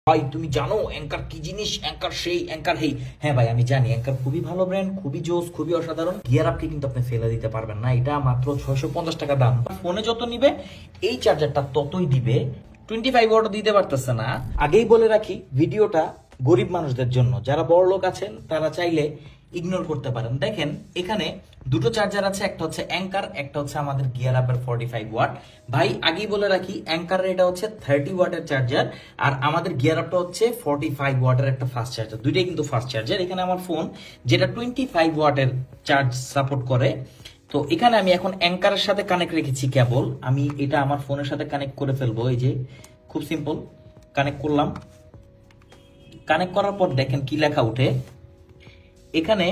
ভাই তুমি জানো অ্যাঙ্কার কি জিনিস? অ্যাঙ্কার সেই, অ্যাঙ্কার হেই। হ্যাঁ ভাই আমি জানি অ্যাঙ্কার খুবই ভালো ব্র্যান্ড, খুবই জোস, খুবই অসাধারণ। গিয়ার আপকে কিন্তু আপনি ফেলে দিতে পারবেন না। এটা মাত্র 650 টাকা দাম। ফোনে যত নিবে এই চার্জারটা ততই দিবে। 25 ওয়াট দিতে পারতেছে না। আগেই বলে রাখি ভিডিওটা গরিব মানুষদের জন্য, যারা বড় লোক আছেন তারা চাইলে ইগনোর করতে পারেন। দেখেন এখানে দুটো চার্জার আছে, একটা হচ্ছে অ্যাঙ্কার, একটা হচ্ছে আমাদের গিয়ার আপের 45 ওয়াট। ভাই আগেই বলে রাখি অ্যাঙ্কারের এটা হচ্ছে 30 ওয়াটের চার্জার, আর আমাদের গিয়ার আপটা হচ্ছে 45 ওয়াটের একটা ফাস্ট চার্জার। দুইটাই কিন্তু ফাস্ট চার্জার। এখানে আমার ফোন যেটা 25 ওয়াটের চার্জ সাপোর্ট করে, তো এখানে আমি এখন অ্যাঙ্কারের সাথে কানেক্ট রেখেছি কেবল। আমি এটা আমার ফোনের সাথে কানেক্ট করে ফেলবো। এই যে খুব সিম্পল, কানেক্ট করলাম। কানেক্ট করার পর দেখেন কি লেখা উঠে। এখানে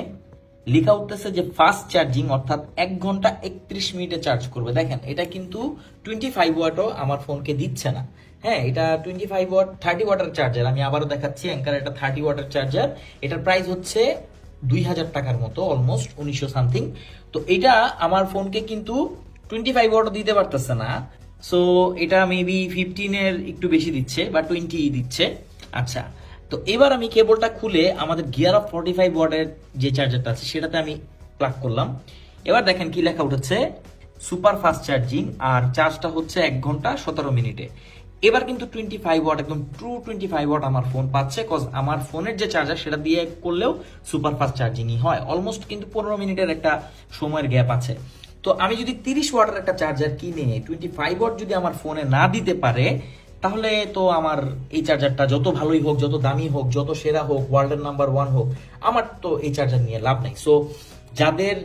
লেখা উঠতেছে যে ফাস্ট চার্জিং, অর্থাৎ 1 ঘন্টা 31 মিনিটে চার্জ করবে। দেখেন এটা কিন্তু 25 ওয়াটও আমার ফোনকে দিচ্ছে না। হ্যাঁ, এটা 25 ওয়াট 30 ওয়াটের চার্জার। আমি আবারও দেখাচ্ছি, অ্যাঙ্কার এটা 30 ওয়াটের চার্জার। এটার প্রাইস হচ্ছে 2000 টাকার মতো, অলমোস্ট 1900 সামথিং। তো এটা আমার ফোনকে কিন্তু 25 ওয়াটও দিতে পারতেছে না। সো এটা মেবি 15 এর একটু বেশি দিচ্ছে বা 20 দিচ্ছে। আচ্ছা, তো এবার আমি কেবলটা খুলে আমাদের গিয়ার অফ 45 ওয়াটের যে চার্জারটা আছে সেটাতে আমি প্লাগ করলাম। এবার দেখেন কি লেখা উঠেছে, সুপার ফাস্ট চার্জিং, আর চার্জটা হচ্ছে 1 ঘন্টা 17 মিনিটে। এবার কিন্তু 25 ওয়াট, একদম ট্রু 25 ওয়াট আমার ফোন পাচ্ছে, কজ আমার ফোনের যে চার্জার সেটা দিয়ে করলেও সুপার ফাস্ট চার্জিংই হয়। অলমোস্ট কিন্তু 15 মিনিটের একটা সময়ের গ্যাপ আছে। তো আমি যদি 30 ওয়াটের একটা চার্জার কিনে 25 ওয়াট যদি আমার ফোনে না দিতে পারে, তাহলে তো আমার এই চার্জারটা যত ভালোই হোক, যত দামি হোক, যত সেরা হোক, ওয়ার্ল্ডের নাম্বার 1 হোক, আমার তো এই চার্জার নিয়ে লাভ নাই। সো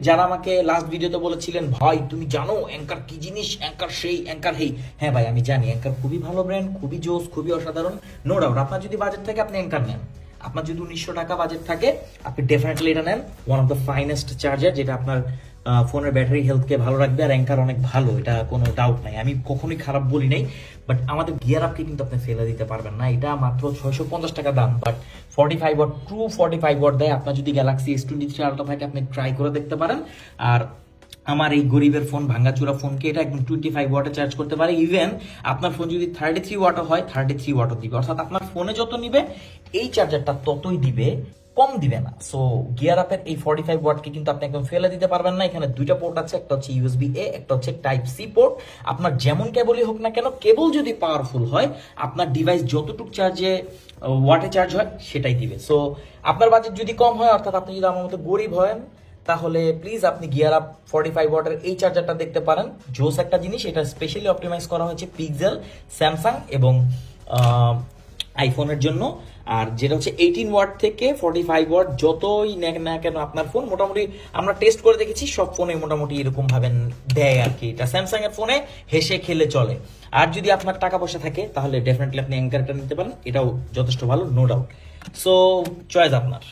যারা আমাকে লাস্ট ভিডিওতে বলেছিলেন ভাই তুমি জানো অ্যাঙ্কার কি জিনিস, অ্যাঙ্কার সেই, অ্যাঙ্কার হেই, হ্যাঁ ভাই আমি জানি অ্যাঙ্কার খুবই ভালো ব্র্যান্ড, খুবই জোস, খুবই অসাধারণ, নো ডাউট। আপনার যদি বাজেট থাকে আপনি অ্যাঙ্কার নেন। আপনার যদি 1900 টাকা বাজেট থাকে আপনি ডেফিনেটলি এটা নেন। One of the finest charger, যেটা আপনার ফোনের ব্যাটারি হেলথকে ভালো রাখবে। আর অ্যাঙ্কার অনেক ভালো, এটা কোনো ডাউট নাই, আমি কখনোই খারাপ বলি নাই। বাট আমাদের গিয়ার আপকে কিন্তু আপনি ফেলে দিতে পারবেন না। এটা মাত্র 650 টাকা দাম, বাট 45 ওয়াট, ট্রু 45 ওয়াট দেয়। আপনার যদি গ্যালাক্সি S23 আলট্রা থাকে আপনি ট্রাই করে দেখতে পারেন। আর আমার এই গরিবের ফোন, ভাঙ্গাচুরা ফোনকে এটা একদম 25 ওয়াটে চার্জ করতে পারে। ইভেন আপনার ফোন যদি 33 ওয়াটও হয়, 33 ওয়াটও দিবে। অর্থাৎ আপনার ফোনে যত নিবে এই চার্জারটা ততই দিবে, কম দিবে না। সো গিয়ার আপের এই 45 ওয়াটকে কিন্তু আপনি একদম ফেলে দিতে পারবেন না। এখানে দুইটা পোর্ট আছে, একটা হচ্ছে USB-A, একটা হচ্ছে Type-C পোর্ট। আপনার যেমন কেবলই হোক না কেন, কেবল যদি পাওয়ারফুল হয় আপনার ডিভাইস যতটুকু চার্জে ওয়াটে চার্জ হয় সেটাই দিবে। সো আপনার বাজেট যদি কম হয়, অর্থাৎ আপনি যদি আমার মতো গরিব হন, তাহলে প্লিজ আপনি গিয়ার আপ 45 ওয়াটের এই চার্জারটা দেখতে পারেন। জোস একটা জিনিস, এটা স্পেশালি অপটিমাইজ করা হয়েছে পিক্সেল, স্যামসাং এবং আইফোনের জন্য। আর যেটা হচ্ছে 18 ওয়াট থেকে 45 ওয়াট যতই নেক না কেন আপনার ফোন, মোটামুটি আমরা টেস্ট করে দেখেছি সব ফোনে মোটামুটি এরকম ভাবে দেয় আর কি। এটা স্যামসাং এর ফোনে হেসে খেলে চলে। আর যদি আপনার টাকা পয়সা থাকে তাহলে ডেফিনেটলি আপনি অ্যাঙ্কারটা নিতে পারেন, এটাও যথেষ্ট ভালো, নো ডাউট। সো চয়েস আপনার।